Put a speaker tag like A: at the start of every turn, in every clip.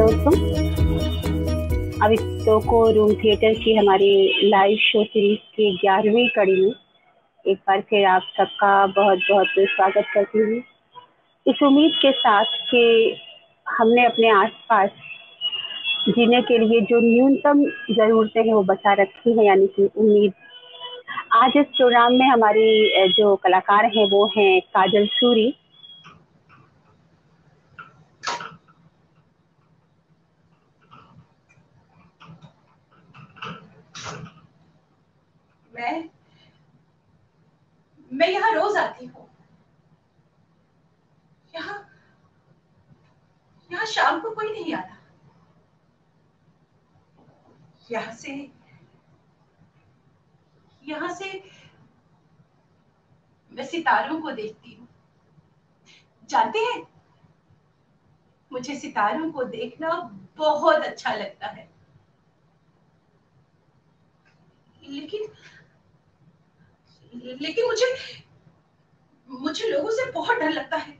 A: दोस्तों, अभी तो को रूम थिएटर की हमारी लाइव शो सीरीज की 11वीं कड़ी में एक बार फिर आप सबका बहुत बहुत स्वागत करती हूँ, इस उम्मीद के साथ कि हमने अपने आसपास जीने के लिए जो न्यूनतम ज़रूरतें हैं वो बचा रखी हैं, यानी कि उम्मीद। आज इस प्रोग्राम में हमारी जो कलाकार हैं वो हैं काजल सूरी।
B: मैं यहाँ रोज आती हूँ। यहाँ शाम को कोई नहीं आता। यहाँ से मैं सितारों को देखती हूँ। जानते हैं, मुझे सितारों को देखना बहुत अच्छा लगता है, लेकिन लेकिन मुझे लोगों से बहुत डर लगता है।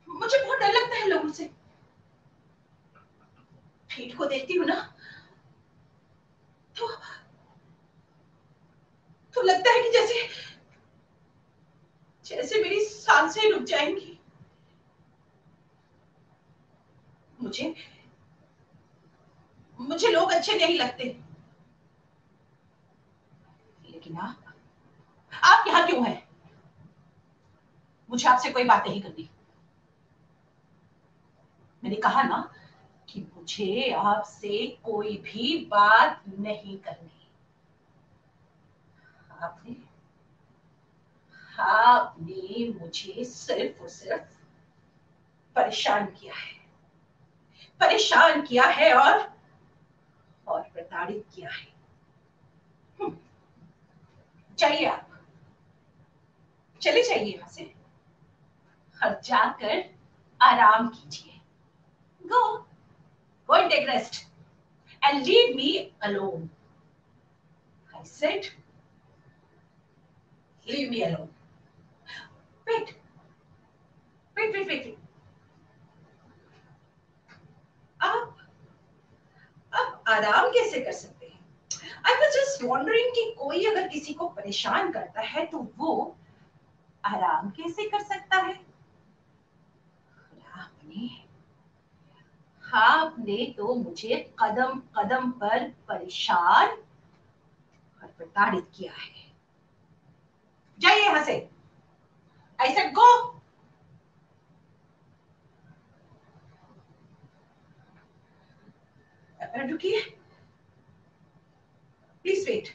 B: मुझे बहुत डर लगता है लोगों से। भीड़ को देखती हूँ ना, तो लगता है कि जैसे मेरी सांसें रुक जाएंगी। मुझे लोग अच्छे नहीं लगते। लेकिन आप यहाँ क्यों हैं? मुझे आपसे कोई बात नहीं करनी। मैंने कहा ना कि मुझे आपसे कोई भी बात नहीं करनी। आपने मुझे सिर्फ और सिर्फ परेशान किया है और प्रताड़ित किया है। चलिए, आप चले जाइए यहाँ से और जाकर आराम कीजिए। Go and take rest and leave me alone. I said, leave me alone. Wait. आप आराम कैसे कर सकते हैं? I was just wondering कि कोई अगर किसी को परेशान करता है तो वो आराम कैसे कर सकता है? आपने तो मुझे कदम कदम पर परेशान और प्रताड़ित किया है। जाइए यहाँ से। I said go. रुकिए, प्लीज वेट।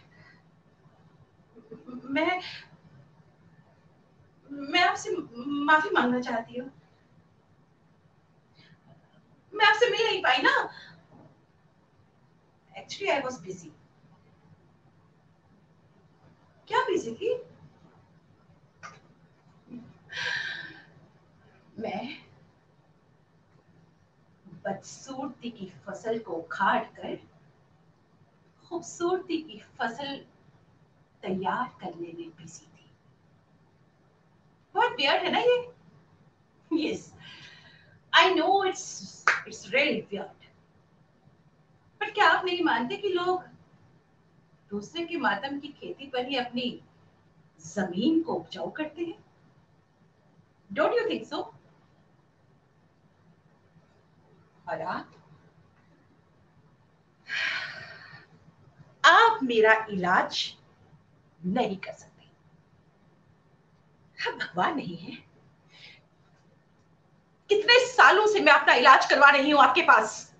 B: मैं आपसे माफी मांगना चाहती हूँ। मैं आपसे मिल नहीं पाई ना। Actually I was busy. क्या बिजी थी? मैं बदसूरती की फसल को उखाड़ कर खूबसूरती की फसल तैयार करने में बिजी थी। बहुत वियर्ड है ना ये? Yes, I know it's really weird. पर क्या आप नहीं मानते कि लोग दूसरे के मातम की खेती पर ही अपनी जमीन को उपजाऊ करते हैं? Don't you think so? और आप मेरा इलाज नहीं कर सकते। आप भगवान नहीं है। कितने सालों से मैं अपना इलाज करवा रही हूं आपके पास,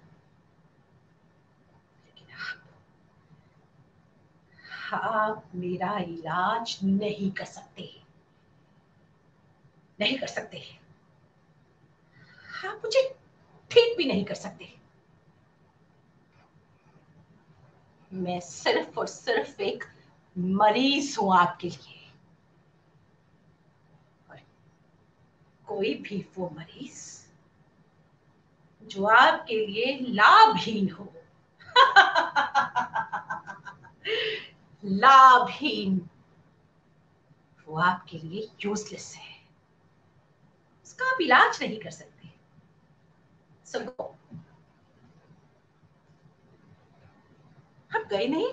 B: लेकिन आप मेरा इलाज नहीं कर सकते। आप मुझे ठीक भी नहीं कर सकते। मैं सिर्फ और सिर्फ एक मरीज हूं आपके लिए, और कोई भी वो मरीज जो आपके लिए लाभहीन हो। लाभहीन, वो आपके लिए यूजलेस है। उसका आप इलाज नहीं कर सकते। सबको हम गए नहीं,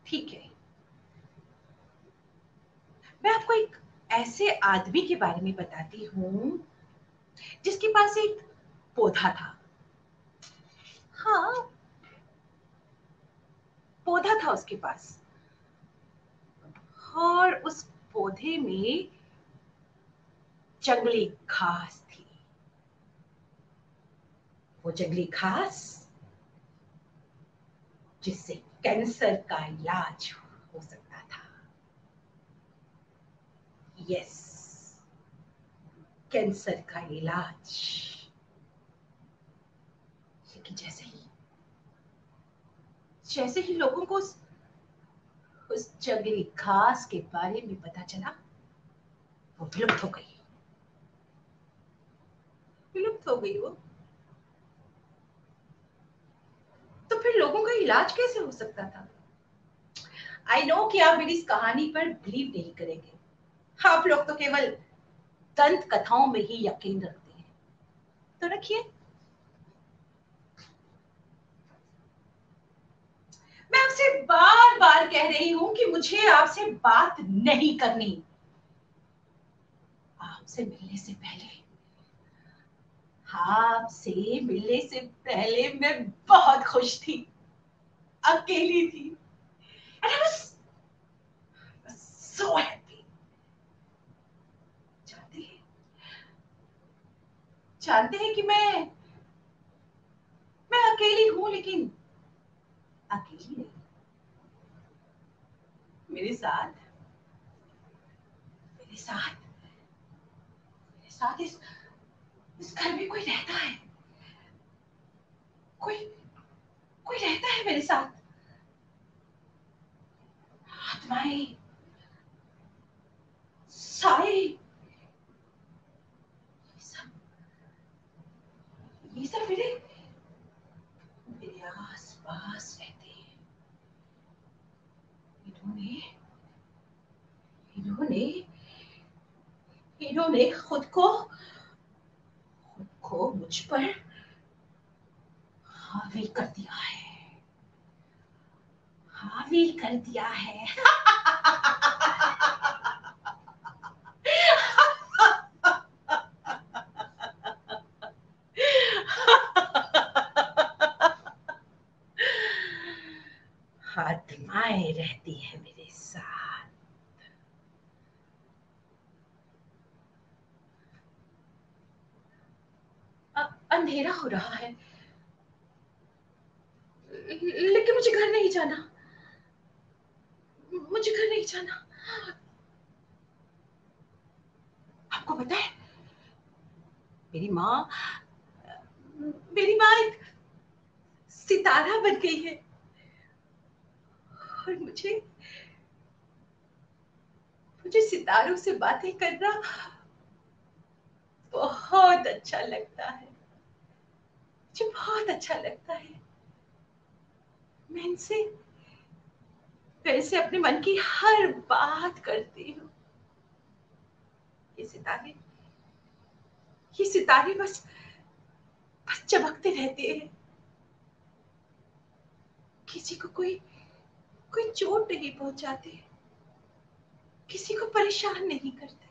B: ठीक है। मैं आपको एक ऐसे आदमी के बारे में बताती हूँ जिसके पास एक पौधा था। हाँ, पौधा था उसके पास, और उस पौधे में जंगली घास थी। वो जंगली घास जिससे कैंसर का इलाज हो सकता था। यस, कैंसर का इलाज। लेकिन जैसे ही लोगों को उस जंगली घास के बारे में पता चला, वो विलुप्त हो गई। विलुप्त हो गई वो। तो फिर लोगों का इलाज कैसे हो सकता था? आई नो कि आप मेरी इस कहानी पर बिलीव नहीं करेंगे। आप लोग तो केवल दंत कथाओं में ही यकीन रखते हैं, तो रखिए। मैं आपसे बार बार कह रही हूं कि मुझे आपसे बात नहीं करनी। आपसे मिलने से पहले मैं बहुत खुश थी, अकेली थी। And I was so happy. जानते हैं कि मैं अकेली हूं, लेकिन अकेली नहीं। मेरे साथ मेरे साथ मेरे साथ इस घर में कोई रहता है। कोई कोई रहता है मेरे साथ। आत्माएं, साए, ये सब मेरे आस पास रहते हैं। इन्होंने इन्होंने इन्होंने खुद को मुझ पर हावी कर दिया है। हावी कर दिया है। आत्माएं रहती है मेरे साथ। अंधेरा हो रहा है, लेकिन मुझे घर नहीं जाना। मुझे घर नहीं जाना। आपको पता है, मेरी माँ एक सितारा बन गई है, और मुझे सितारों से बातें करना बहुत अच्छा लगता है। मुझे बहुत अच्छा लगता है। मैं इनसे अपने मन की हर बात करती हूँ। ये सितारे बस चमकते रहते हैं। किसी को कोई चोट नहीं पहुंचाते, किसी को परेशान नहीं करते।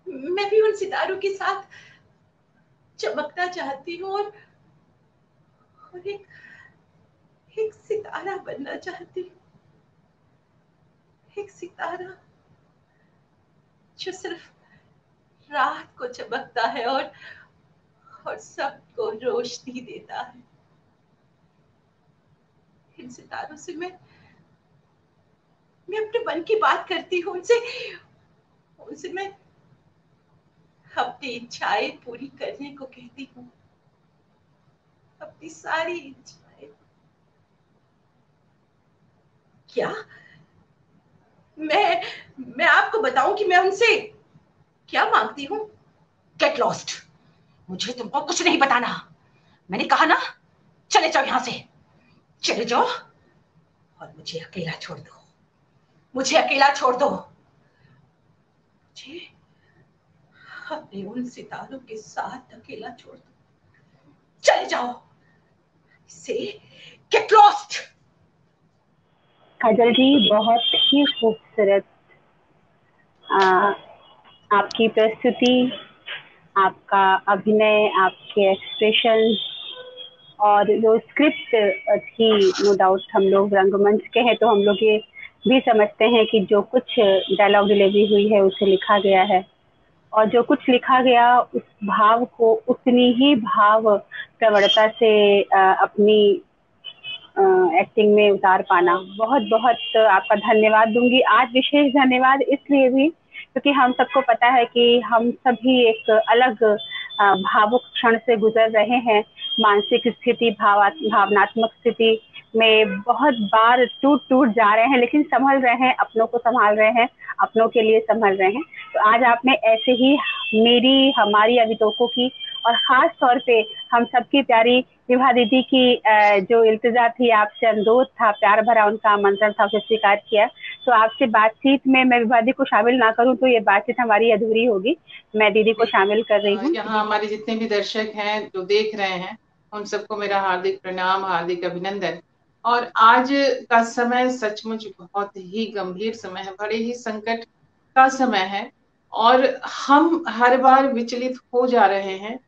B: मैं भी उन सितारों के साथ चमकना चाहती हूँ, और एक सितारा बनना चाहती हूँ। एक सितारा जो सिर्फ रात को चमकता है और सबको रोशनी देता है। इन सितारों से मैं अपने मन की बात करती हूँ। उनसे मैं अपनी इच्छाएं पूरी करने को कहती हूँ, अपनी सारी इच्छाएं। क्या मैं आपको बताऊं कि मैं उनसे क्या मांगती हूँ? Get lost. मुझे तुमको कुछ नहीं बताना। मैंने कहा ना, चले जाओ यहां से, चले जाओ, और मुझे अकेला छोड़ दो। मुझे अकेला छोड़ दो। मुझे अपने उन सितारों के साथ अकेला छोड़ दो, चले जाओ, से गेट लॉस्ट।
A: काजल जी, बहुत ही खूबसूरत आपकी प्रस्तुति, आपका अभिनय, आपके एक्सप्रेशन और जो स्क्रिप्ट थी, नो डाउट हम लोग रंगमंच के हैं तो हम लोग ये भी समझते हैं कि जो कुछ डायलॉग डिलीवरी हुई है उसे लिखा गया है, और जो कुछ लिखा गया उस भाव को उतनी ही भाव प्रवणता से अपनी एक्टिंग में उतार पाना, बहुत बहुत आपका धन्यवाद दूंगी। आज विशेष धन्यवाद इसलिए भी क्योंकि हम सबको पता है कि हम सभी एक अलग भावुक क्षण से गुजर रहे हैं। मानसिक स्थिति, भावनात्मक स्थिति में बहुत बार टूट टूट जा रहे हैं, लेकिन संभल रहे हैं, अपनों को संभाल रहे हैं, अपनों के लिए संभल रहे हैं। तो आज आपने ऐसे ही मेरी, हमारी अभितोकों की और खास तौर पे हम सबकी प्यारी विभा दीदी की जो इल्तिजा थी, आपसे अनुरोध था, प्यार भरा उनका आमंत्रण था, उसे स्वीकार किया। तो आपसे बातचीत में मैं विभा दीदी को शामिल ना करूं तो ये बातचीत हमारी अधूरी होगी। मैं दीदी को शामिल कर रही हूँ।
C: यहाँ हमारे जितने भी दर्शक हैं जो देख रहे हैं, उन सबको मेरा हार्दिक प्रणाम, हार्दिक अभिनंदन। और आज का समय सचमुच बहुत ही गंभीर समय है, बड़े ही संकट का समय है, और हम हर बार विचलित हो जा रहे हैं।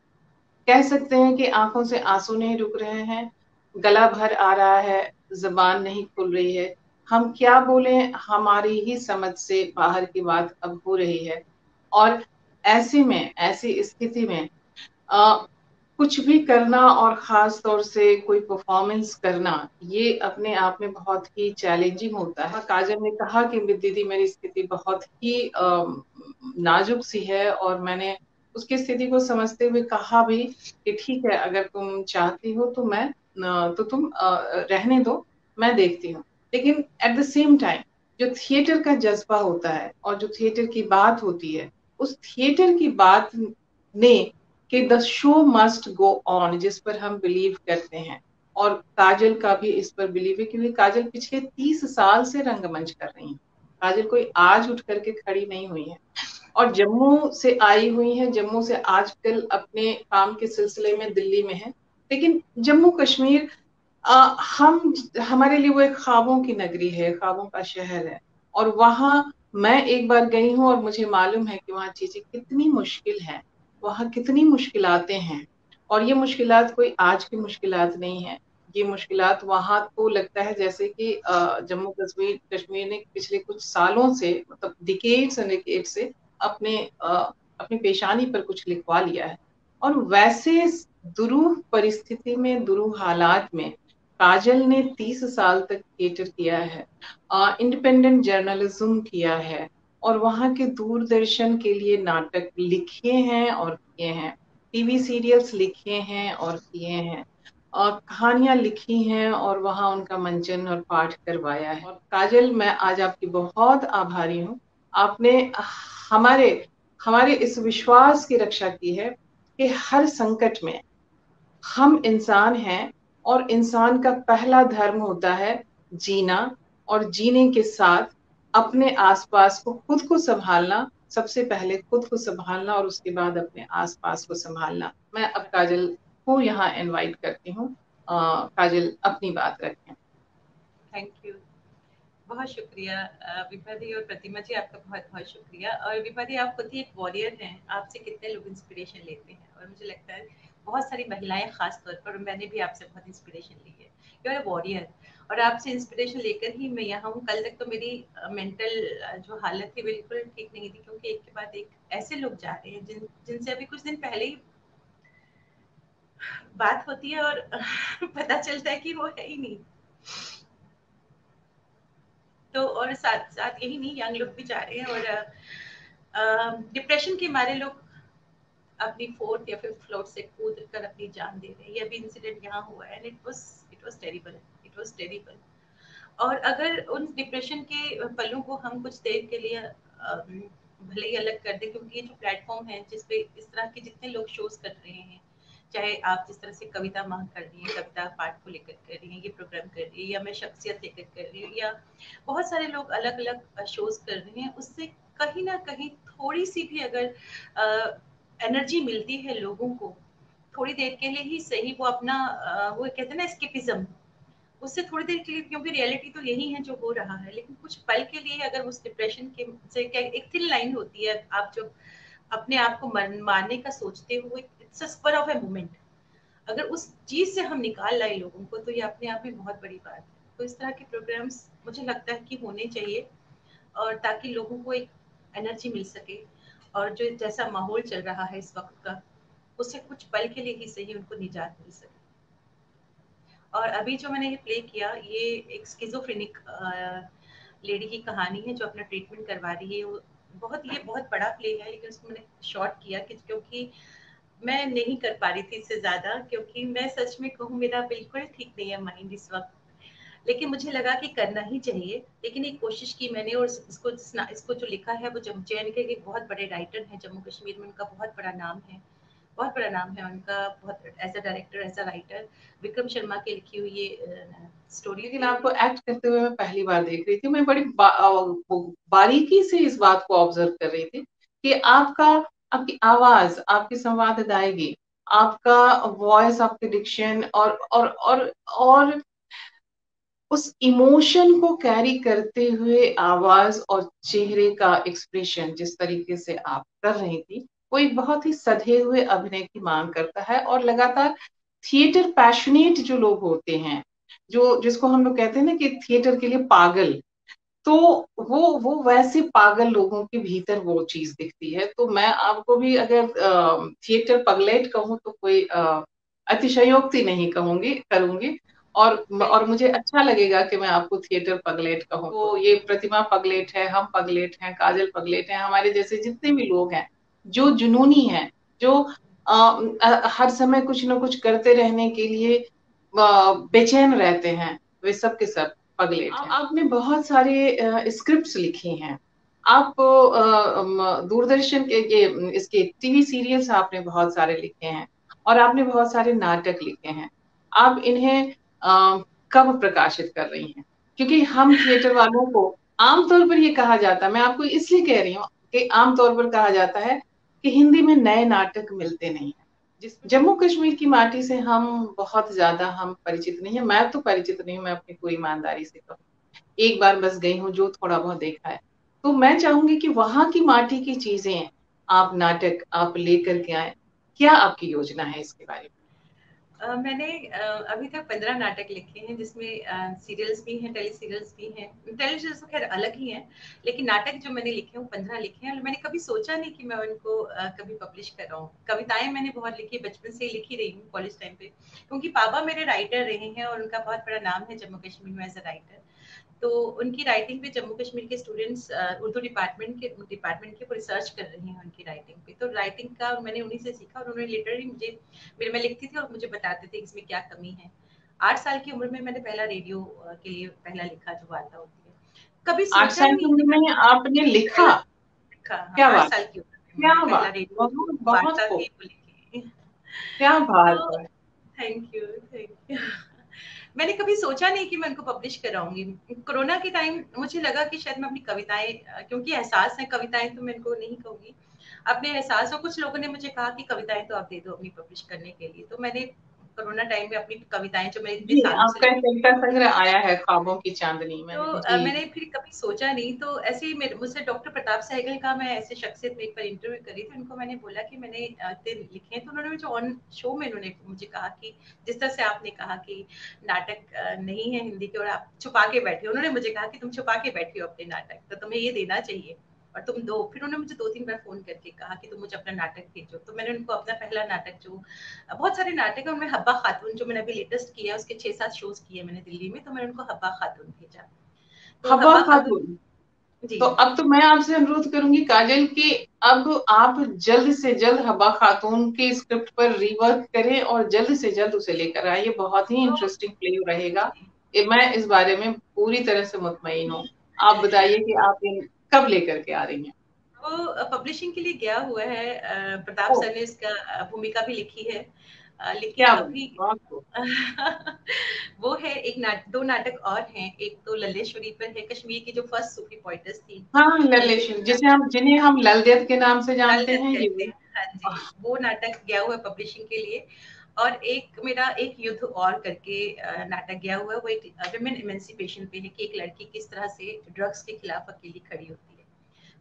C: कह सकते हैं कि आंखों से आंसू नहीं रुक रहे हैं, गला भर आ रहा है, जबान नहीं खुल रही है, हम क्या बोलें, हमारी ही समझ से बाहर की बात अब हो रही है। और ऐसे में, ऐसी स्थिति में कुछ भी करना और खास तौर से कोई परफॉर्मेंस करना, ये अपने आप में बहुत ही चैलेंजिंग होता है। काजल ने कहा कि दीदी मेरी स्थिति बहुत ही नाजुक सी है, और मैंने उसकी स्थिति को समझते हुए कहा भी कि ठीक है, अगर तुम चाहती हो तो मैं तो तुम रहने दो, मैं देखती हूँ। लेकिन एट द सेम टाइम जो थिएटर का जज्बा होता है और जो थिएटर की बात होती है, उस थिएटर की बात ने कि the show must go on, जिस पर हम बिलीव करते हैं, और काजल का भी इस पर बिलीव है, क्योंकि काजल पिछले 30 साल से रंगमंच कर रही है। काजल कोई आज उठ करके खड़ी नहीं हुई है, और जम्मू से आई हुई है। जम्मू से आजकल अपने काम के सिलसिले में दिल्ली में है, लेकिन जम्मू कश्मीर हमारे लिए वो एक ख्वाबों की नगरी है, ख्वाबों का शहर है। और वहां मैं एक बार गई हूँ और मुझे मालूम है कि वहां चीजें कितनी मुश्किल है, वहां कितनी मुश्किलातें हैं। और ये मुश्किलात कोई आज की मुश्किलात नहीं है, ये मुश्किलात वहां तो लगता है जैसे कि जम्मू कश्मीर ने पिछले कुछ सालों से, मतलब डिकेड्स एंड डिकेड्स से अपनी पेशानी पर कुछ लिखवा लिया है। और वैसे दुरूह परिस्थिति में, दुरूह हालात में काजल ने 30 साल तक थिएटर किया है, इंडिपेंडेंट जर्नलिज्म किया है, और वहां के दूरदर्शन के लिए नाटक लिखे हैं और किए हैं, टीवी सीरियल्स लिखे हैं और किए हैं, और कहानियां लिखी हैं, और वहां उनका मंचन और पाठ करवाया है। और काजल, मैं आज आपकी बहुत आभारी हूँ। आपने हमारे हमारे इस विश्वास की रक्षा की है कि हर संकट में हम इंसान हैं, और इंसान का पहला धर्म होता है जीना, और जीने के साथ अपने आसपास को, खुद को संभालना, सबसे पहले खुद को संभालना और उसके बाद अपने आसपास को संभालना। मैं अब काजल को यहाँ इनवाइट करती हूँ। काजल अपनी बात रखें।
B: थैंक यू, बहुत शुक्रिया विभा दी और प्रतिमा जी, आपका बहुत बहुत शुक्रिया। और विभा दी, आप खुद ही एक वॉरियर हैं, आपसे कितने लोग इंस्पिरेशन लेते हैं, और मुझे लगता है बहुत सारी महिलाएं खास तौर पर, मैंने भी आपसे बहुत इंस्पिरेशन ली है। यू आर वॉरियर, और आपसे इंस्पिरेशन लेकर ही मैं यहाँ हूँ। कल तक तो मेरी मेंटल जो हालत थी बिल्कुल ठीक नहीं थी, क्योंकि एक के बाद एक ऐसे लोग जा रहे हैं जिनसे अभी कुछ दिन पहले ही बात होती है और पता चलता है कि वो है ही नहीं। तो और साथ साथ यही नहीं, यंग लोग भी जा रहे हैं, और डिप्रेशन के मारे लोग अपनी 4th या 5th फ्लोर से कूद कर अपनी जान दे रहे हैं। ये अभी इंसिडेंट यहाँ हुआ है, and it was terrible, it was terrible. और अगर उन डिप्रेशन के पलों को हम कुछ देर के लिए भले ही अलग कर दें, क्योंकि ये जो प्लेटफॉर्म है जिसपे इस तरह के जितने लोग शोज कर रहे हैं, चाहे आप जिस तरह से कविता मांग कर रही हैं, कविता पाठ को लेकर कर रही हैं, ये प्रोग्राम कर रही है, या मैं शख्सियत लेकर कर रही हूँ, या बहुत सारे लोग अलग अलग शोज कर रहे हैं, उससे कहीं ना कहीं थोड़ी सी भी अगर एनर्जी मिलती है लोगों को, थोड़ी देर के लिए ही सही, वो अपना वो कहते हैं ना एस्केपिज्म, उससे थोड़ी देर के लिए, क्योंकि रियलिटी तो यही है जो हो रहा है, लेकिन कुछ पल के लिए अगर उस डिप्रेशन के से क्या, एक थिन लाइन होती है, आप जब अपने आप को मारने का सोचते हो, it's a spur of a moment, अगर उस चीज से हम निकाल लाए लोगों को, तो ये अपने आप में बहुत बड़ी बात है। तो इस तरह के प्रोग्राम्स मुझे लगता है कि होने चाहिए, और ताकि लोगों को एक एनर्जी मिल सके, और जो जैसा माहौल चल रहा है इस वक्त का, उससे कुछ पल के लिए ही सही उनको निजात मिल सके। और अभी जो मैंने ये प्ले किया, ये एक स्किज़ोफ्रेनिक लेडी की कहानी है जो अपना ट्रीटमेंट करवा रही है। ये बहुत बड़ा प्ले है, लेकिन उसको मैंने शॉर्ट किया क्योंकि मैं नहीं कर पा रही थी इससे ज्यादा, क्योंकि मैं सच में कहूँ मेरा बिल्कुल ठीक नहीं है माइंड इस वक्त, लेकिन मुझे लगा कि करना ही चाहिए। लेकिन एक कोशिश की मैंने, और इसको जो लिखा है वो JNK के एक बहुत बड़े राइटर हैं, जम्मू कश्मीर में उनका बहुत बड़ा नाम है, बहुत बड़ा नाम है उनका, बहुत as a director, as a writer, Vikram Sharma की लिखी हुई ये स्टोरी।
C: लेकिन आपको एक्ट करते हुए मैं पहली बार देख रही थी। मैं बड़ी बारीकी से इस बात को ऑब्जर्व कर रही थी कि आपकी आवाज, आपकी संवाद अदायगी, आपका वॉइस, आपके डिक्शन और उस इमोशन को कैरी करते हुए आवाज और चेहरे का एक्सप्रेशन जिस तरीके से आप कर रही थी, वो एक बहुत ही सधे हुए अभिनय की मांग करता है। और लगातार थिएटर पैशनेट जो लोग होते हैं, जो जिसको हम लोग कहते हैं ना कि थिएटर के लिए पागल, तो वो वैसे पागल लोगों के भीतर वो चीज दिखती है। तो मैं आपको भी अगर थिएटर पगलेट कहूँ तो कोई अतिशयोक्ति नहीं करूंगी। और मुझे अच्छा लगेगा कि मैं आपको थिएटर पगलेट कहूँ। तो ये प्रतिमा पगलेट है, हम पगलेट हैं, काजल पगलेट है, हमारे जैसे जितने भी लोग हैं जो जुनूनी हैं, जो हर समय कुछ न कुछ करते रहने के लिए बेचैन रहते हैं, वे सब के सब पगलेट हैं। आपने बहुत सारे स्क्रिप्ट्स लिखी हैं। आप दूरदर्शन के इसके टीवी सीरियल्स आपने बहुत सारे लिखे हैं, और आपने बहुत सारे नाटक लिखे हैं। आप इन्हें कब प्रकाशित कर रही हैं? क्योंकि हम थिएटर वालों को आमतौर पर ये कहा जाता है, मैं आपको इसलिए कह रही हूँ कि आमतौर पर कहा जाता है कि हिंदी में नए नाटक मिलते नहीं है। जम्मू कश्मीर की माटी से हम बहुत ज्यादा हम परिचित नहीं है। मैं तो परिचित नहीं हूँ, मैं अपनी पूरी ईमानदारी से कहूँ, एक बार बस गई हूँ, जो थोड़ा बहुत देखा है। तो मैं चाहूंगी कि वहां की माटी की चीजें, आप नाटक आप लेकर के आए। क्या आपकी योजना है इसके बारे में?
B: मैंने अभी तक 15 नाटक लिखे हैं, जिसमें सीरियल्स भी हैं, टेली सीरियल्स भी हैं। टेली सीरियल्स तो खैर अलग ही हैं, लेकिन नाटक जो मैंने लिखे हैं वो 15 लिखे हैं। और मैंने कभी सोचा नहीं कि मैं उनको कभी पब्लिश कर रहा हूँ। कविताएं मैंने बहुत लिखी, बचपन से ही लिखी रही हूँ, कॉलेज टाइम पे, क्योंकि पापा मेरे राइटर रहे हैं और उनका बहुत बड़ा नाम है जम्मू कश्मीर में एज अ राइटर। तो उनकी राइटिंग पे जम्मू कश्मीर के स्टूडेंट्स उर्दू डिपार्टमेंट के रिसर्च कर रहे हैं उनकी राइटिंग पे। तो राइटिंग का मैंने उन्हीं से सीखा, और उन्होंने लिटरली मैं लिखती थी और मुझे बताते थे इसमें क्या कमी है। 8 साल की उम्र में मैंने पहला रेडियो के लिए पहला लिखा जो वार्ता होती है। कभी
C: 8
B: सोचा ही
C: साल की
B: नहीं कि
C: उम्र
B: मैं
C: में आपने लिखा?
B: लिखा, हाँ,
C: क्या
B: 8
C: बात,
B: साल की उम्र में
C: क्या
B: मैंने पहला
C: बात,
B: रेडियो
C: बहुत बहुत
B: वार्ता
C: खूब,
B: थी वो लिखी।
C: क्या बात
B: तो
C: है।
B: Thank you, thank you. मैंने कभी सोचा नहीं कि मैं उनको पब्लिश कराऊंगी। कोरोना के टाइम मुझे लगा कि शायद मैं अपनी कविताएं, क्योंकि एहसास है कविताएं, तो मैं इनको नहीं कहूंगी, अपने एहसास हो। कुछ लोगों ने मुझे कहा कि कविताएं तो आप दे दो अपनी पब्लिश करने के लिए, तो मैंने कोरोना टाइम में अपनी कविताएं जो मैं इतने
C: जी,
B: सालों से
C: आपका एक कविता संग्रह आया है, ख्वाबों की चांदनी,
B: तो
C: मैंने जी।
B: मैंने फिर कभी सोचा नहीं। तो ऐसे ही मुझसे डॉक्टर प्रताप सहगल का, मैं ऐसे शख्सियत में एक बार इंटरव्यू करी थी, उनको मैंने बोला कि मैंने इतने लिखे हैं। तो उन्होंने मुझे ऑन शो में उन्होंने मुझे कहा कि जिस तरह से आपने कहा कि नाटक नहीं है हिंदी के और आप छुपा के बैठे हो, उन्होंने मुझे कहा कि तुम छुपा के बैठे हो अपने नाटक, तो तुम्हें ये देना चाहिए और तुम दो। फिर उन्होंने मुझे 2-3 बार फोन करके कहा कि तुम मुझे अपना नाटक भेजो। तो मैंने उनको अपना पहला नाटक, जो बहुत सारे नाटक है उनमें हब्बा खातून, जो मैंने अभी लेटेस्ट किया है, उसके 6-7 शोज किए मैंने दिल्ली में, तो मैंने उनको हब्बा खातून भेजा। तो
C: हवा
B: हब्बा खातून,
C: खातून।
B: जी।
C: तो अब तो मैं आपसे अनुरोध करूंगी काजल कि अब आप जल्द से जल्द हब्बा खातून के स्क्रिप्ट पर रिवर्क करें और जल्द से जल्द उसे लेकर आए। ये बहुत ही
B: तो
C: इंटरेस्टिंग प्ले रहेगा। मैं इस बारे में पूरी तरह से मुतमईन हूँ। आप बताइए कि आप कब लेकर के आ रही हैं?
B: वो पब्लिशिंग के लिए गया हुआ है, प्रताप
C: ओ,
B: सर ने इसका भूमिका भी लिखी है। लेकिन
C: क्या
B: अभी
C: बहुत खूब।
B: वो है दो नाटक और हैं। एक तो लल्लेश्वरी पर है, कश्मीर की जो फर्स्ट सूफी पोइटस थी
C: हाँ,
B: लल्ले,
C: लल्लेश्वरी, जिन्हें हम ललदेव के नाम से
B: नल
C: जानते
B: दत्त
C: हैं, ये
B: कहते
C: वो।
B: हैं, हाँ जी। वो नाटक गया हुआ है पब्लिशिंग के लिए। और एक मेरा एक युद्ध और करके नाटक गया हुआ है, वो एक विमेन इमेंसिपेशन पे है कि एक लड़की किस तरह से ड्रग्स के खिलाफ अकेली खड़ी होती है।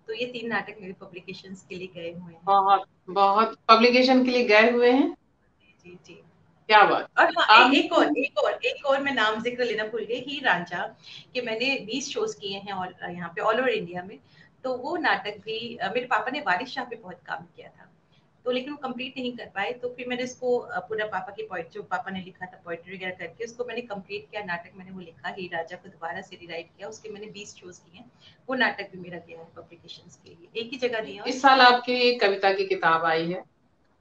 B: तो ये 3 नाटक मेरे पब्लिकेशंस के लिए गए हुए हैं।
C: बहुत बहुत पब्लिकेशन के लिए गए हुए हैं।
B: जी जी।
C: क्या बात।
B: और हाँ,
C: आप
B: एक और मैं नाम जिक्र लेना भूल गई, हीर रांझा कि मैंने 20 शोज किए हैं और यहाँ पे ऑल ओवर इंडिया में। तो वो नाटक भी मेरे पापा ने वारिस शाह पे बहुत काम किया था, तो लेकिन वो कंप्लीट नहीं कर पाए। तो फिर मैंने इसको पूरा पापा की पोइट जो पापा ने लिखा था पोइट्री वगैरह करके उसको मैंने कंप्लीट किया। नाटक मैंने वो लिखा, हीर रांझा को दोबारा से रीराइट किया, उसके मैंने 20 शोज किए हैं। वो नाटक भी मेरा गया है पब्लिकेशंस के लिए, एक ही जगह दिया।
C: इस साल आपकी कविता की किताब आई है,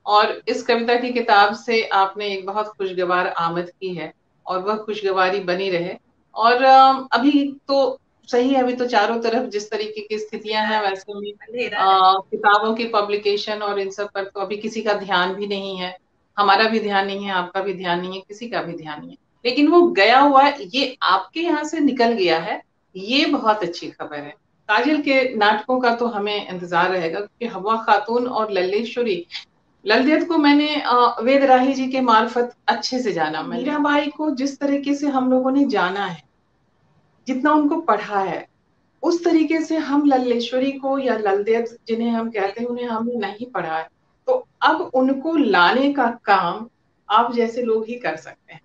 C: और इस कविता की किताब से आपने एक बहुत खुशगवार आमद की है, और वह खुशगवारी बनी रहे। और अभी तो सही है, अभी तो चारों तरफ जिस तरीके की स्थितियां हैं, वैसे में
B: अंधेरा है।
C: किताबों की पब्लिकेशन और इन सब पर तो अभी किसी का ध्यान भी नहीं है। हमारा भी ध्यान नहीं है, आपका भी ध्यान नहीं है, किसी का भी ध्यान नहीं है। लेकिन वो गया हुआ है, ये आपके यहाँ से निकल गया है, ये बहुत अच्छी खबर है। काजल के नाटकों का तो हमें इंतजार रहेगा, क्योंकि हवा खातून और लल्लेश्वरी, ललदेव को मैंने वेद राही जी के मार्फत अच्छे से जाना। मीराबाई को जिस तरीके से हम लोगों ने जाना है, जितना उनको पढ़ा है, उस तरीके से हम लल्लेश्वरी को या ललदेव जिन्हें हम कहते हैं, उन्हें हमने नहीं पढ़ा है। तो अब उनको लाने का काम आप जैसे लोग ही कर सकते हैं,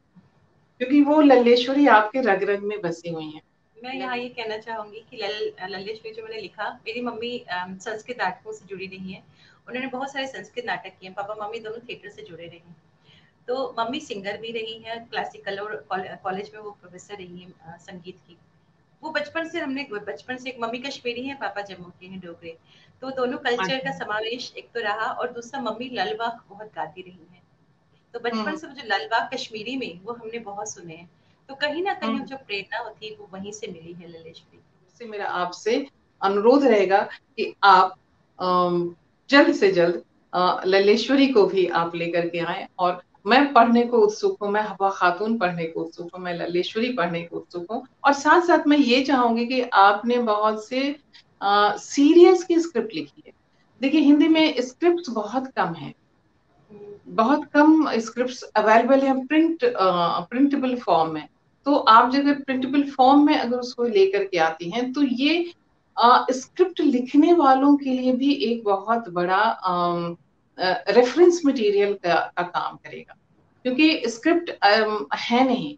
C: क्योंकि वो लल्लेश्वरी आपके रग रग में बसी हुई है।
B: मैं यहाँ ये कहना चाहूंगी कि लल्लेश्वरी जो मैंने लिखा, मेरी मम्मी संस्कृत नाटकों से जुड़ी रही है। उन्होंने बहुत सारे संस्कृत नाटक किए, पापा मम्मी दोनों थिएटर से जुड़े रहे हैं। तो मम्मी सिंगर भी रही है क्लासिकल, और कॉलेज में वो प्रोफेसर रही है संगीत की। वो बचपन से एक मम्मी कश्मीरी है, पापा जम्मू के हैं, डोगरे। तो दोनों कल्चर का
C: अच्छा।
B: समावेश एक तो रहा, और दूसरा मम्मी ललवाक बहुत गाती रही है। तो बचपन
C: हम्म
B: से वो जो ललवाक कश्मीरी में वो हमने बहुत सुने हैं। तो कहीं ना कहीं
C: हम्म।
B: जो प्रेरणा होती है वो वहीं से मिली है ललेश्वरी।
C: से मेरा आपसे अनुरोध रहेगा कि आप जल्द से जल्द ललेश्वरी को भी आप लेकर के आए। और मैं पढ़ने को उत्सुक हूँ, मैं हवा खातून पढ़ने को उत्सुक हूँ, मैं ललेश्वरी पढ़ने को उत्सुक हूँ। और साथ साथ मैं ये चाहूंगी कि आपने बहुत से सीरियल्स की स्क्रिप्ट लिखी है। देखिए, हिंदी में स्क्रिप्ट बहुत कम है, बहुत कम स्क्रिप्ट्स अवेलेबल है प्रिंटेबल फॉर्म में। तो आप जब प्रिंटेबल फॉर्म में अगर उसको लेकर के आती हैं, तो ये स्क्रिप्ट लिखने वालों के लिए भी एक बहुत बड़ा रेफरेंस मटेरियल का काम करेगा, क्योंकि स्क्रिप्ट है नहीं।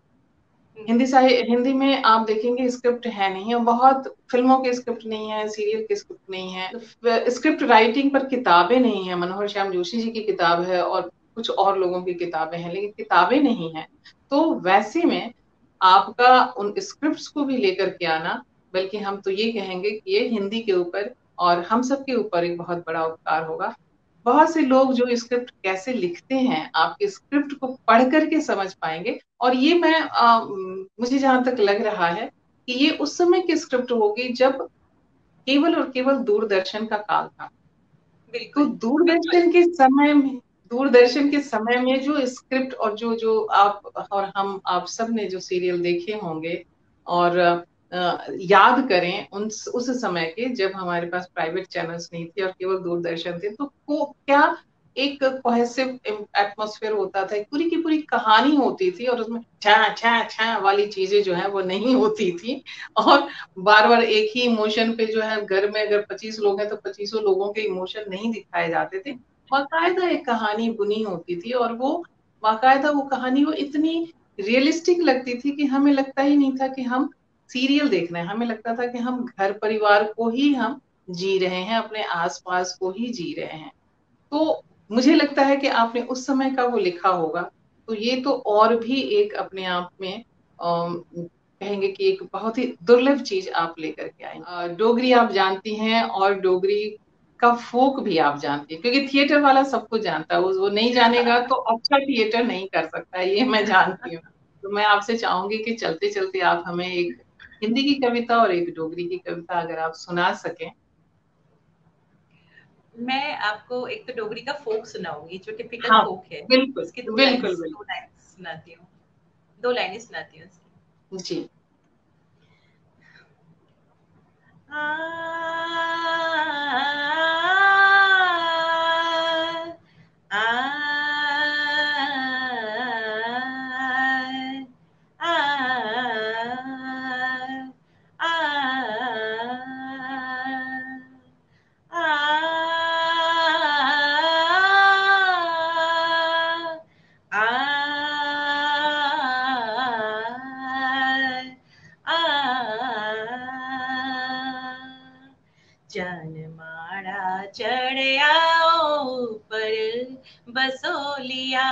C: हिंदी में आप देखेंगे स्क्रिप्ट है नहीं, और बहुत फिल्मों के स्क्रिप्ट नहीं है, सीरियल के स्क्रिप्ट नहीं है, स्क्रिप्ट राइटिंग पर किताबें नहीं है। मनोहर श्याम जोशी जी की किताब है और कुछ और लोगों की किताबें हैं, लेकिन किताबें नहीं है। तो वैसे में आपका उन स्क्रिप्ट्स को भी लेकर के आना, बल्कि हम तो ये कहेंगे कि ये हिंदी के ऊपर और हम सब के ऊपर एक बहुत बड़ा उपकार होगा। बहुत से लोग जो स्क्रिप्ट कैसे लिखते हैं, आपके स्क्रिप्ट को पढ़ करके समझ पाएंगे। और ये मुझे जहां तक लग रहा है कि ये उस समय की स्क्रिप्ट होगी जब केवल और केवल दूरदर्शन का काल था। तो
B: बिल्कुल बिल्कुल।
C: दूरदर्शन के समय में जो स्क्रिप्ट और जो जो आप और हम आप सब ने जो सीरियल देखे होंगे, और याद करें उस समय के, जब हमारे पास प्राइवेट चैनल्स नहीं थे और केवल दूरदर्शन थे, तो क्या एक कोहेसिव एटमॉस्फेयर होता था, एक पूरी की पूरी कहानी होती थी, और उसमें छा छा छा वाली चीजें जो है वो नहीं होती थी। और बार बार एक ही इमोशन पे जो है, घर में अगर 25 लोग हैं तो 25 लोगों के इमोशन नहीं दिखाए जाते थे। बाकायदा एक कहानी बुनी होती थी, और वो बाकायदा वो कहानी वो इतनी रियलिस्टिक लगती थी कि हमें लगता ही नहीं था कि हम सीरियल देख रहे हैं। हमें लगता था कि हम घर परिवार को ही हम जी रहे हैं, अपने आसपास को ही जी रहे हैं। तो मुझे लगता है कि आपने उस समय का वो लिखा होगा, तो ये तो और भी एक अपने आप में कहेंगे कि एक बहुत ही दुर्लभ चीज आप लेकर के आए। डोगरी आप जानती हैं, और डोगरी का फोक भी आप जानती हैं, क्योंकि थिएटर वाला सब कुछ जानता है, वो नहीं जानेगा तो अच्छा थिएटर नहीं कर सकता है, ये मैं जानती हूँ। तो मैं आपसे चाहूंगी कि चलते चलते आप हमें एक हिंदी की कविता और एक डोगरी की कविता अगर आप सुना सकें।
B: मैं आपको एक तो डोगरी का फोक सुनाऊंगी जो टिपिकल
C: हाँ
B: फोक है,
C: बिल्कुल
B: उसकी
C: बिल्कुल
B: दो
C: बिल्कुल
B: लाइन सुनाती हूँ, 2 लाइनें सुनाती हूँ उसकी।
C: जी।
B: जान माड़ा चढ़िया ऊपर बसोलिया,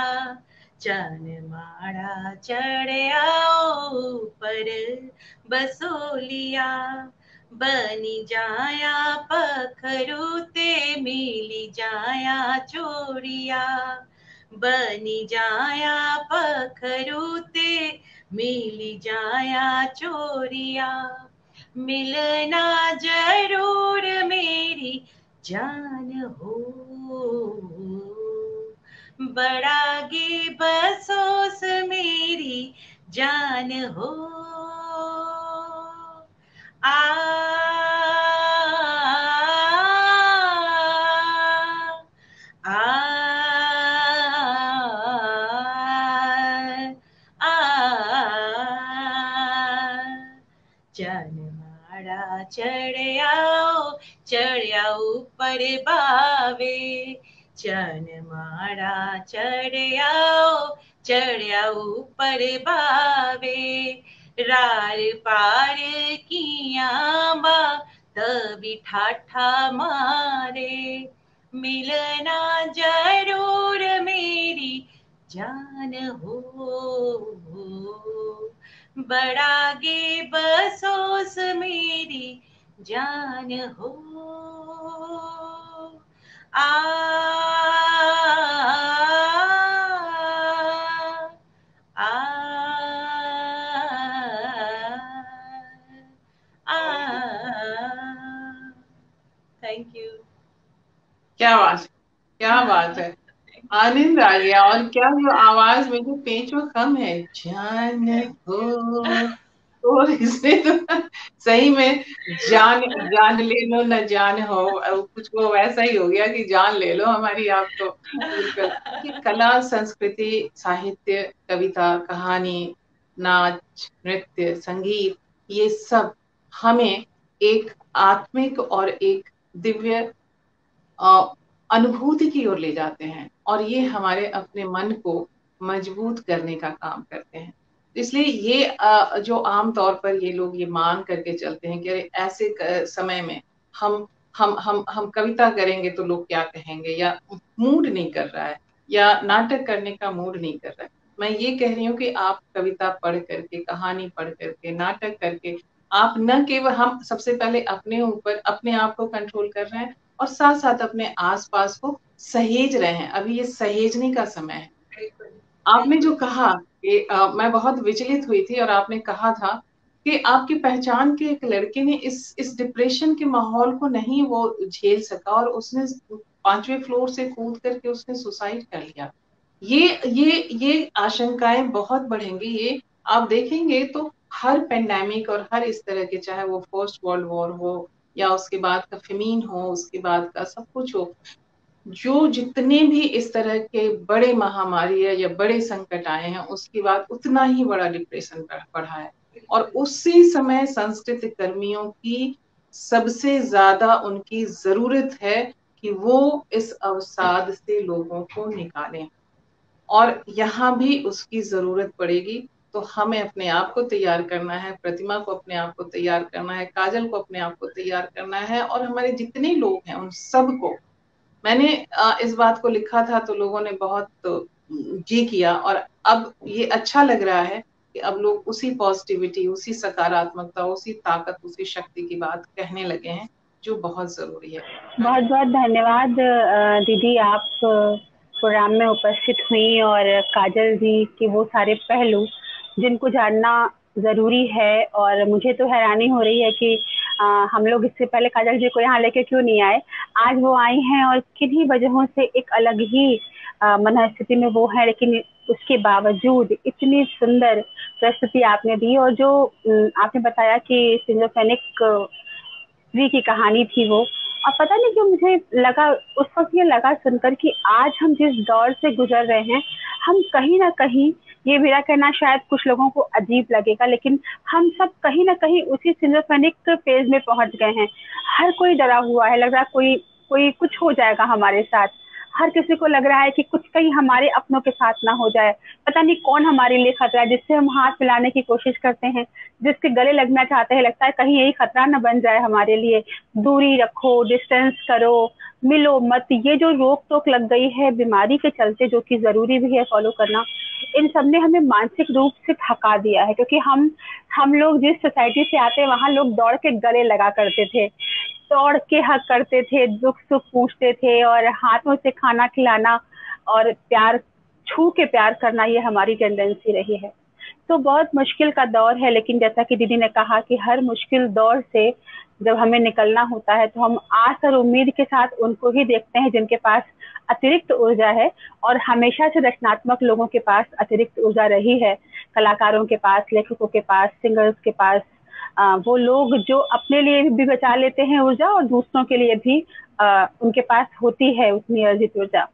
B: जान माड़ा चढ़िया ऊपर बसोलिया, बनी जाया पखरू ते मिली जाया चोरिया, बनी जाया पखरू ते मिली जाया चोरिया, मिलना जरूर मेरी जान हो, बड़ागी बसोस मेरी जान हो, आ जान माड़ा चढ़िया ऊपर बावे, जान माड़ा चढ़िया ऊपर बावे, रार पार किया बा तभी ठाठा मारे, मिलना जरूर मेरी जान हो, बड़ागे बसोस मेरी जान हो, आ थैंक यू।
C: क्या बात है, आनंद आ गया। और क्या जो आवाज में जो पेचो कम है, जान हो, तो इसमें तो सही में जान जान ले लो न जान हो, कुछ वो वैसा ही हो गया कि जान ले लो हमारी आप तो। बिल्कुल, कि कला, संस्कृति, साहित्य, कविता, कहानी, नाच, नृत्य, संगीत, ये सब हमें एक आत्मिक और एक दिव्य अनुभूति की ओर ले जाते हैं, और ये हमारे अपने मन को मजबूत करने का काम करते हैं। इसलिए ये जो आम तौर पर ये लोग ये मान करके चलते हैं कि अरे ऐसे समय में हम कविता करेंगे तो लोग क्या कहेंगे, या मूड नहीं कर रहा है, या नाटक करने का मूड नहीं कर रहा है। मैं ये कह रही हूँ कि आप कविता पढ़ करके, कहानी पढ़ करके, नाटक करके, आप न केवल, हम सबसे पहले अपने ऊपर अपने आप को कंट्रोल कर रहे हैं, और साथ साथ अपने आसपास को सहेज रहे हैं। अभी ये सहेजने का समय है। आपने जो कहा कि मैं बहुत विचलित हुई थी, और आपने कहा था कि आपकी पहचान के एक लड़के ने इस डिप्रेशन के माहौल को नहीं वो झेल सका, और उसने 5वें फ्लोर से कूद करके उसने सुसाइड कर लिया। ये आशंकाएं बहुत बढ़ेंगी। ये आप देखेंगे तो हर पेंडेमिक और हर इस तरह के, चाहे वो फर्स्ट वर्ल्ड वॉर हो या उसके बाद का फेमीन हो, उसके बाद का सब कुछ हो, जो जितने भी इस तरह के बड़े महामारी है या बड़े संकट आए हैं, उसके बाद उतना ही बड़ा डिप्रेशन बढ़ा है। और उसी समय संस्कृति कर्मियों की सबसे ज्यादा उनकी जरूरत है कि वो इस अवसाद से लोगों को निकालें, और यहाँ भी उसकी जरूरत पड़ेगी। तो हमें अपने आप को तैयार करना है, प्रतिमा को अपने आप को तैयार करना है, काजल को अपने आप को तैयार करना है, और हमारे जितने लोग हैं उन सबको। मैंने इस बात को लिखा था तो लोगों ने बहुत जी किया, और अब ये अच्छा लग रहा है कि अब लोग उसी पॉजिटिविटी, उसी सकारात्मकता, उसी ताकत, उसी शक्ति की बात कहने लगे हैं, जो बहुत जरूरी है।
A: बहुत बहुत धन्यवाद दीदी, आप प्रोग्राम में उपस्थित हुई, और काजल जी के वो सारे पहलू जिनको जानना ज़रूरी है। और मुझे तो हैरानी हो रही है कि हम लोग इससे पहले काजल जी को यहाँ लेके क्यों नहीं आए। आज वो आई हैं और किन्हीं वजहों से एक अलग ही मनस्थिति में वो है, लेकिन उसके बावजूद इतनी सुंदर प्रस्तुति आपने दी। और जो आपने बताया कि सिजोफ्रेनिक स्त्री की कहानी थी वो, और पता नहीं क्यों मुझे लगा उस वक्त, ये लगा सुनकर कि आज हम जिस दौर से गुजर रहे हैं, हम कहीं ना कहीं, ये मेरा कहना शायद कुछ लोगों को अजीब लगेगा, लेकिन हम सब कहीं ना कहीं उसी सिजोफ्रेनिक फेज में पहुंच गए हैं। हर कोई डरा हुआ है, लग रहा कोई कोई कुछ हो जाएगा हमारे साथ। हर किसी को लग रहा है कि कुछ कहीं हमारे अपनों के साथ ना हो जाए। पता नहीं कौन हमारे लिए खतरा है, जिससे हम हाथ मिलाने की कोशिश करते हैं, जिसके गले लगना चाहते हैं, लगता है कहीं यही खतरा न बन जाए हमारे लिए। दूरी रखो, डिस्टेंस करो, मिलो मत, ये जो रोक टोक लग गई है बीमारी के चलते, जो कि जरूरी भी है फॉलो करना, इन सब ने हमें मानसिक रूप से थका दिया है। क्योंकि हम लोग जिस सोसाइटी से आते हैं, वहाँ लोग दौड़ के गले लगा करते थे, दौड़ के हक करते थे, दुख सुख पूछते थे, और हाथों से खाना खिलाना और प्यार, छू के प्यार करना, ये हमारी टेंडेंसी रही है। तो बहुत मुश्किल का दौर है, लेकिन जैसा कि दीदी ने कहा कि हर मुश्किल दौर से जब हमें निकलना होता है, तो हम आस और उम्मीद के साथ उनको ही देखते हैं जिनके पास अतिरिक्त ऊर्जा है। और हमेशा से रचनात्मक लोगों के पास अतिरिक्त ऊर्जा रही है, कलाकारों के पास, लेखकों के पास, सिंगर्स के पास, वो लोग जो अपने लिए भी बचा लेते हैं ऊर्जा, और दूसरों के लिए भी उनके पास होती है उतनी अर्जित ऊर्जा।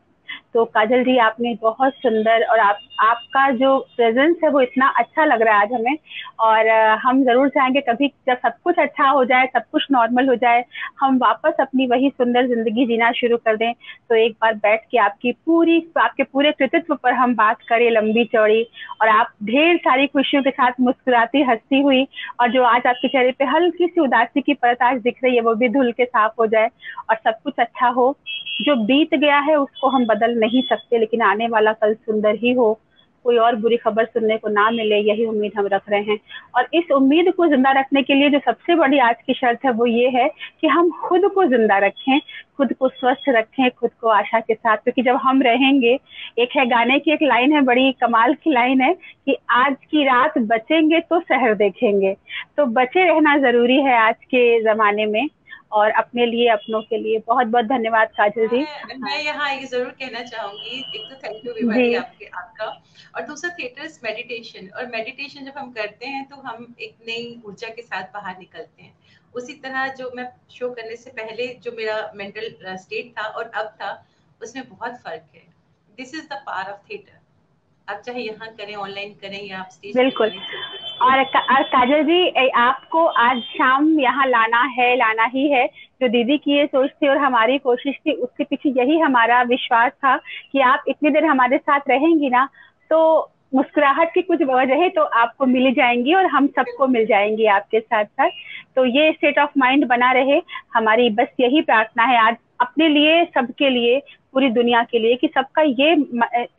A: तो काजल जी, आपने बहुत सुंदर, और आपका जो प्रेजेंस है वो इतना अच्छा लग रहा है आज हमें। और हम जरूर चाहेंगे कभी जब सब कुछ अच्छा हो जाए, सब कुछ नॉर्मल हो जाए, हम वापस अपनी वही सुंदर जिंदगी जीना शुरू कर दें, तो एक बार बैठ के आपके पूरे कृतित्व पर हम बात करें लंबी चौड़ी, और आप ढेर सारी खुशियों के साथ मुस्कुराती हंसती हुई, और जो आज आपके चेहरे पे हल्की सी उदासी की परत आज दिख रही है, वो भी धुल के साफ हो जाए, और सब कुछ अच्छा हो। जो बीत गया है उसको हम बदल नहीं सकते, लेकिन आने वाला कल सुंदर ही हो, कोई और बुरी खबर सुनने को ना मिले, यही उम्मीद हम रख रहे हैं। और इस उम्मीद को जिंदा रखने के लिए जो सबसे बड़ी आज की शर्त है वो ये है कि हम खुद को जिंदा रखें, खुद को स्वस्थ रखें, खुद को आशा के साथ। क्योंकि जब हम रहेंगे, एक है गाने की एक लाइन है, बड़ी कमाल की लाइन है कि आज की रात बचेंगे तो शहर देखेंगे। तो बचे रहना जरूरी है आज के जमाने में। और अपने लिए, अपनों के लिए बहुत बहुत धन्यवाद काजल जी।
B: मैं यहाँ ये जरूर कहना चाहूंगी, एक तो थैंक यू विभा
A: जी
B: जी आपका, और दूसरा थिएटर्स मेडिटेशन, और मेडिटेशन जब हम करते हैं तो हम एक नई ऊर्जा के साथ बाहर निकलते हैं। उसी तरह जो मैं शो करने से पहले जो मेरा मेंटल स्टेट था और अब था, उसमें बहुत फर्क है। This is the power of theatre. आप चाहे यहाँ करें, ऑनलाइन करें, या आप स्टेज पे
A: बिल्कुल।
B: करें।
A: और काजल जी, आपको आज शाम यहाँ लाना है, लाना ही है। जो दीदी की ये सोच थी और हमारी कोशिश थी, उसके पीछे यही हमारा विश्वास था कि आप इतनी देर हमारे साथ रहेंगी ना, तो मुस्कुराहट की कुछ वजह तो आपको मिल जाएंगी, और हम सबको मिल जाएंगी आपके साथ साथ। तो ये स्टेट ऑफ माइंड बना रहे, हमारी बस यही प्रार्थना है आज अपने लिए, सबके लिए, पूरी दुनिया के लिए, कि सबका ये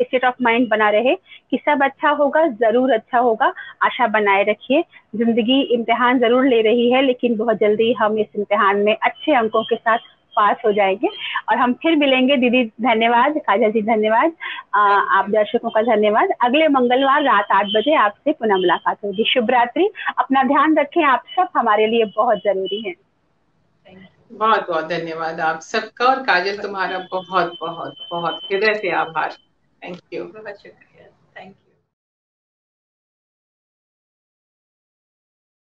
A: स्टेट ऑफ माइंड बना रहे कि सब अच्छा होगा, जरूर अच्छा होगा। आशा बनाए रखिए। जिंदगी इम्तिहान जरूर ले रही है, लेकिन बहुत जल्दी हम इस इम्तिहान में अच्छे अंकों के साथ पास हो जाएंगे, और हम फिर मिलेंगे। दीदी धन्यवाद, काजल जी धन्यवाद, आप दर्शकों का धन्यवाद। अगले मंगलवार रात 8 बजे आपसे पुनः मुलाकात होगी। शुभ रात्रि, अपना ध्यान रखें, आप सब हमारे लिए बहुत जरूरी है।
C: बहुत बहुत धन्यवाद आप सबका, और काजल तुम्हारा बहुत बहुत बहुत हृदय से आभार। Thank you.
B: बहुत शुक्रिया, थैंक यू।